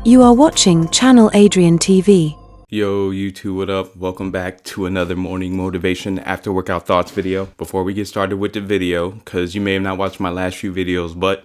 You are watching Channel Adrian TV. Yo, YouTube, what up? Welcome back to another morning motivation after workout thoughts video. Before we get started with the video, because you may have not watched my last few videos, but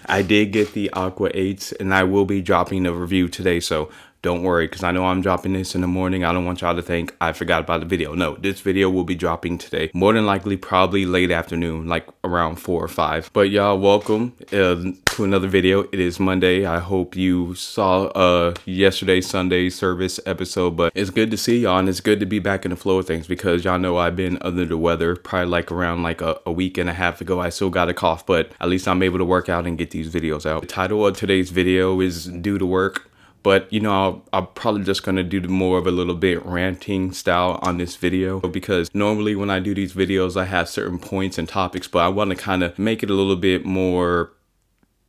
I did get the A.W.T and I will be dropping a review today, so don't worry, because I know I'm dropping this in the morning. I don't want y'all to think I forgot about the video. No, this video will be dropping today. More than likely, probably late afternoon, like around 4 or 5. But y'all, welcome to another video. It is Monday. I hope you saw yesterday's Sunday service episode. But it's good to see y'all, and it's good to be back in the flow of things, because y'all know I've been under the weather. Probably like around like a week and a half ago. I still got a cough, but at least I'm able to work out and get these videos out. The title of today's video is Due to Work. But, you know, I'm probably just going to do more of a little bit ranting style on this video, because normally when I do these videos, I have certain points and topics, but I want to kind of make it a little bit more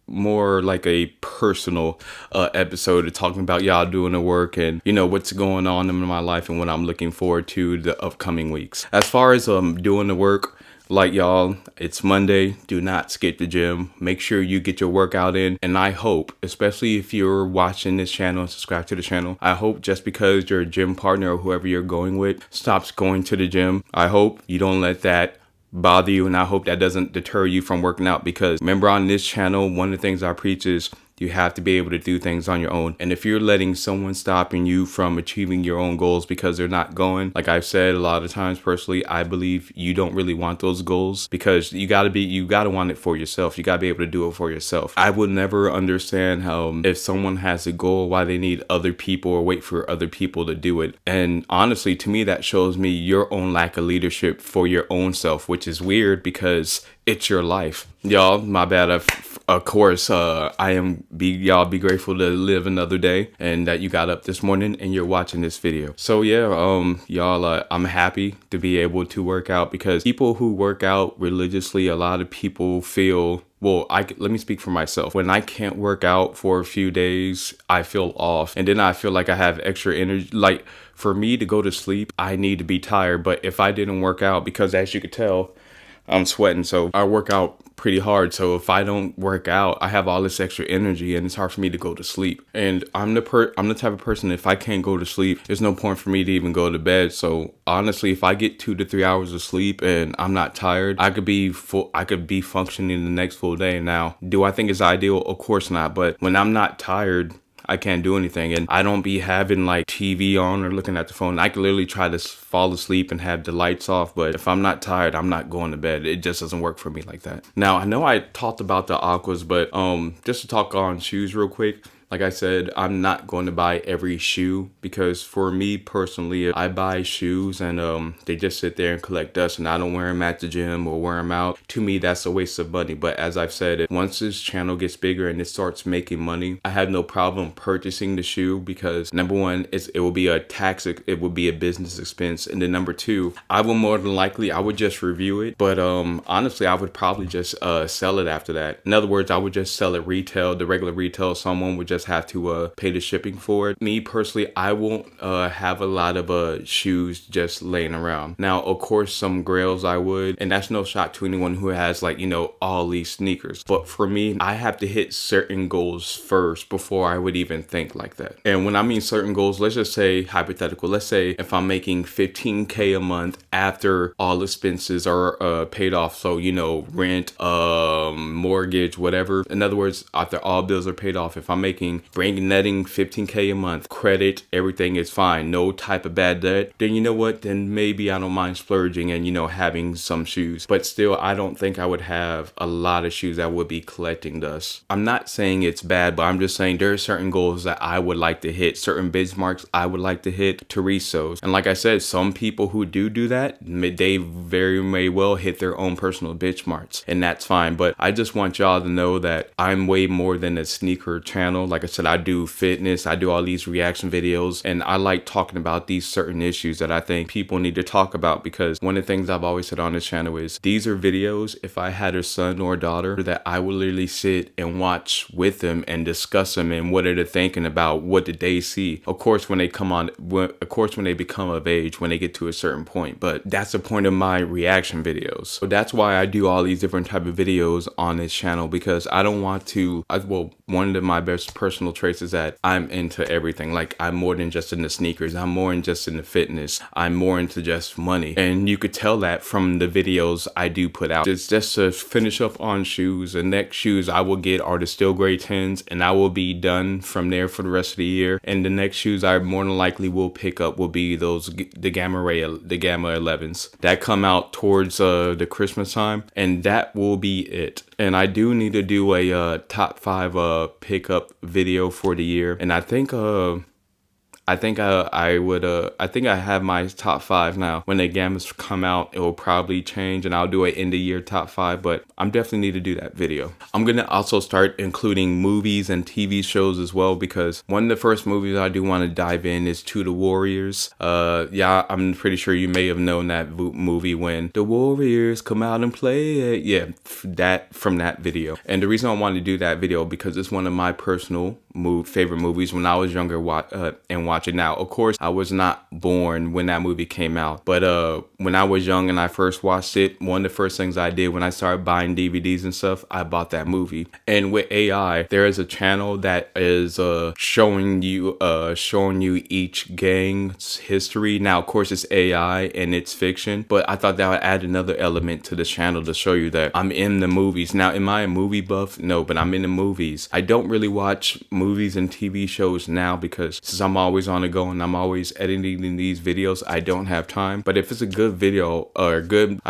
like a personal episode of talking about y'all doing the work and, you know, what's going on in my life and what I'm looking forward to the upcoming weeks. As far as doing the work, like y'all, it's Monday. Do not skip the gym. Make sure you get your workout in. And I hope, especially if you're watching this channel and subscribe to the channel, I hope just because your gym partner or whoever you're going with stops going to the gym, I hope you don't let that bother you. And I hope that doesn't deter you from working out, because remember, on this channel, one of the things I preach is you have to be able to do things on your own. And if you're letting someone stopping you from achieving your own goals because they're not going, like I've said a lot of times personally, I believe you don't really want those goals, because you gotta want it for yourself. You gotta be able to do it for yourself. I would never understand how, if someone has a goal, why they need other people or wait for other people to do it. And honestly, to me, that shows me your own lack of leadership for your own self, which is weird because it's your life. Y'all, my bad. Of course, y'all be grateful to live another day and that you got up this morning and you're watching this video. So yeah, y'all, I'm happy to be able to work out, because people who work out religiously, a lot of people feel, well, let me speak for myself. When I can't work out for a few days, I feel off. And then I feel like I have extra energy. Like, for me to go to sleep, I need to be tired. But if I didn't work out, because as you could tell, I'm sweating, so I work out pretty hard. So if I don't work out, I have all this extra energy and it's hard for me to go to sleep. And I'm the type of person, if I can't go to sleep, there's no point for me to even go to bed. So honestly, if I get 2 to 3 hours of sleep and I'm not tired, I could be functioning the next full day. Now, do I think it's ideal? Of course not. But when I'm not tired, I can't do anything, and I don't be having like TV on or looking at the phone. I can literally try to fall asleep and have the lights off, but if I'm not tired, I'm not going to bed. It just doesn't work for me like that. Now, I know I talked about the aquas, but just to talk on shoes real quick. Like I said, I'm not going to buy every shoe, because for me personally, I buy shoes and they just sit there and collect dust, and I don't wear them at the gym or wear them out. To me, that's a waste of money. But as I've said, once this channel gets bigger and it starts making money, I have no problem purchasing the shoe, because number one, it will be it would be a business expense. And then number two, I would just review it. But honestly, I would probably just sell it after that. In other words, I would just sell it retail, the regular retail. Someone would just have to pay the shipping for it. Me personally, I won't have a lot of shoes just laying around. Now, of course, some grails I would, and that's no shot to anyone who has, like, you know, all these sneakers. But for me, I have to hit certain goals first before I would even think like that. And when I mean certain goals, let's just say hypothetical. Let's say if I'm making $15K a month after all expenses are paid off. So, you know, rent, mortgage, whatever. In other words, after all bills are paid off, if I'm netting $15K a month, credit, everything is fine, no type of bad debt, then you know what? Then maybe I don't mind splurging and, you know, having some shoes. But still, I don't think I would have a lot of shoes that would be collecting dust. I'm not saying it's bad, but I'm just saying there are certain goals that I would like to hit, certain benchmarks I would like to hit to reach those. And like I said, some people who do that, they very may well hit their own personal benchmarks, and that's fine. But I just want y'all to know that I'm way more than a sneaker channel. Like I said, I do fitness, I do all these reaction videos, and I like talking about these certain issues that I think people need to talk about, because one of the things I've always said on this channel is these are videos, if I had a son or a daughter, that I would literally sit and watch with them and discuss them and what are they thinking about, what did they see. Of course, when they become of age, when they get to a certain point, but that's the point of my reaction videos. So that's why I do all these different type of videos on this channel, because I don't want to, one of my best personal personal traits is that I'm into everything. Like, I'm more than just into sneakers. I'm more than just into fitness. I'm more into just money. And you could tell that from the videos I do put out. It's just to finish up on shoes. The next shoes I will get are the Steel Gray 10s, and I will be done from there for the rest of the year. And the next shoes I more than likely will pick up will be the Gamma 11s that come out towards the Christmas time, and that will be it. And I do need to do a top 5 pickup video for the year, and I think I think I have my top 5 now. When the gammas come out, it will probably change, and I'll do an end of year top 5, but I'm definitely need to do that video. I'm gonna also start including movies and TV shows as well, because one of the first movies I do want to dive in is To the Warriors. Yeah, I'm pretty sure you may have known that movie, When the Warriors Come Out and Play. Yeah, that from that video. And the reason I wanted to do that video because it's one of my personal favorite movies when I was younger and watching. Now, of course, I was not born when that movie came out, but when I was young and I first watched it, one of the first things I did when I started buying DVDs and stuff, I bought that movie. And with AI, there is a channel that is showing you each gang's history. Now, of course, it's AI and it's fiction, but I thought that would add another element to the channel to show you that I'm in the movies. Now, am I a movie buff? No, but I'm in the movies. I don't really watch movies and TV shows now because since I'm always on the go and I'm always editing these videos, I don't have time. But if it's a good video or a good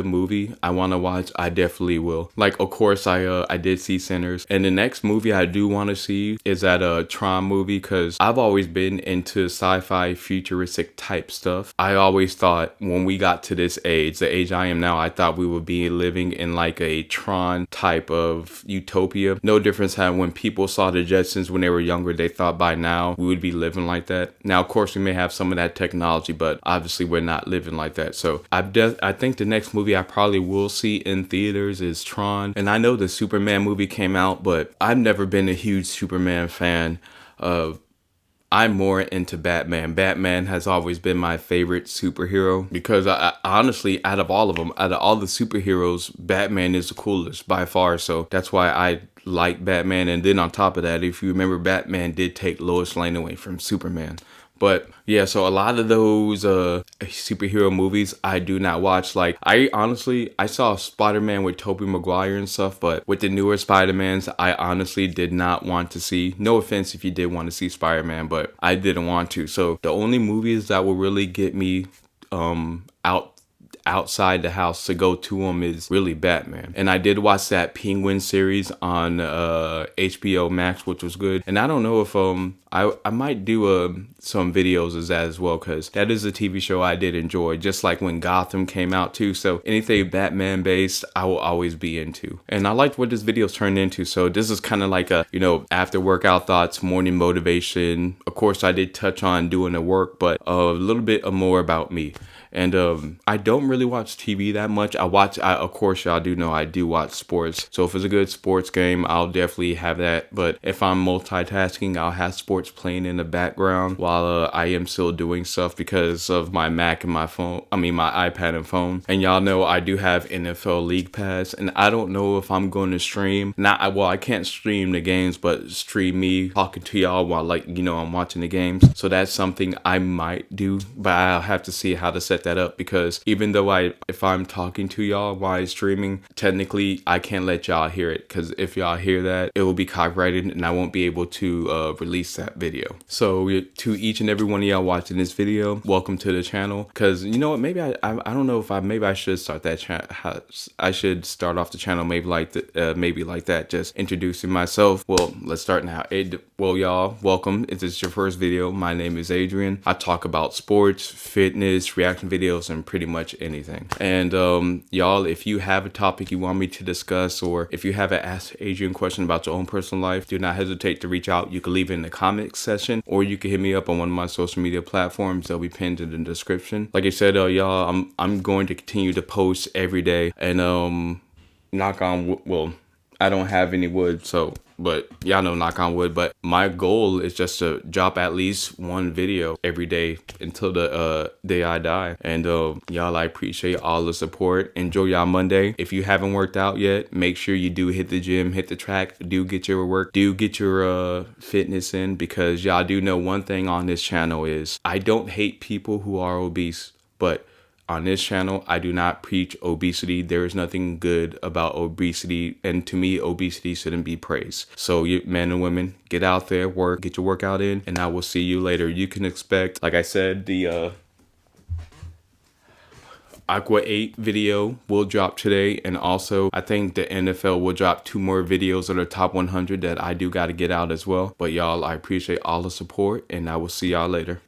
movie I want to watch, I definitely will. Like, of course, I did see Sinners, and the next movie I do want to see is that Tron movie, because I've always been into sci-fi futuristic type stuff. I always thought when we got to this age, the age I am now, I thought we would be living in like a Tron type of utopia. No difference how when people saw the Jetsons when they were younger, they thought by now we would be living like that. Now, of course, we may have some of that technology, but obviously we're not living like that. So I think the next movie I probably will see in theaters is Tron. And I know the Superman movie came out, but I've never been a huge Superman fan. I'm more into Batman. Batman has always been my favorite superhero because I honestly, out of all of them, out of all the superheroes, Batman is the coolest by far. So that's why I like Batman. And then on top of that, if you remember, Batman did take Lois Lane away from Superman. But yeah, so a lot of those superhero movies I do not watch. Like, I saw Spider-Man with Tobey Maguire and stuff, but with the newer Spider-Mans, I honestly did not want to see. No offense if you did want to see Spider-Man, but I didn't want to. So the only movies that will really get me outside the house to go to them is really Batman. And I did watch that Penguin series on HBO Max, which was good. And I don't know if I might do some videos of that as well, because that is a TV show I did enjoy, just like when Gotham came out too. So anything Batman based, I will always be into. And I liked what this video's turned into. So this is kind of like a, after workout thoughts, morning motivation. Of course, I did touch on doing the work, but a little bit more about me. And I don't really watch TV that much. Of course, y'all do know I do watch sports. So if it's a good sports game, I'll definitely have that. But if I'm multitasking, I'll have sports playing in the background while I am still doing stuff because of my Mac and my iPad and phone. And y'all know I do have NFL League Pass, and I don't know if I'm going to stream. I can't stream the games, but stream me talking to y'all while I'm watching the games. So that's something I might do, but I'll have to see how to set that up, because even though if I'm talking to y'all while streaming, technically I can't let y'all hear it, because if y'all hear that, it will be copyrighted and I won't be able to release that video. So to each and every one of y'all watching this video, welcome to the channel. Because you know what, maybe I don't know if I should start that channel. I should start off the channel maybe like that, just introducing myself. Well, let's start now. Well, y'all, welcome. If this is your first video, my name is Adrian. I talk about sports, fitness, reaction videos, and pretty much anything. And y'all, if you have a topic you want me to discuss, or if you have an Ask Adrian question about your own personal life, do not hesitate to reach out. You can leave it in the comments section, or you can hit me up on one of my social media platforms. They'll be pinned in the description. Like I said, y'all, I'm going to continue to post every day, and knock on wood, well, I don't have any wood, so but y'all know, knock on wood. But my goal is just to drop at least one video every day until the day I die. And y'all, I appreciate all the support. Enjoy y'all Monday. If you haven't worked out yet, make sure you do hit the gym, hit the track, do get your work, do get your fitness in, because y'all do know one thing on this channel is I don't hate people who are obese, but on this channel, I do not preach obesity. There is nothing good about obesity. And to me, obesity shouldn't be praised. So you men and women, get out there, work, get your workout in, and I will see you later. You can expect, like I said, the A.W.T video will drop today. And also, I think the NFL will drop 2 more videos of the top 100 that I do got to get out as well. But y'all, I appreciate all the support, and I will see y'all later.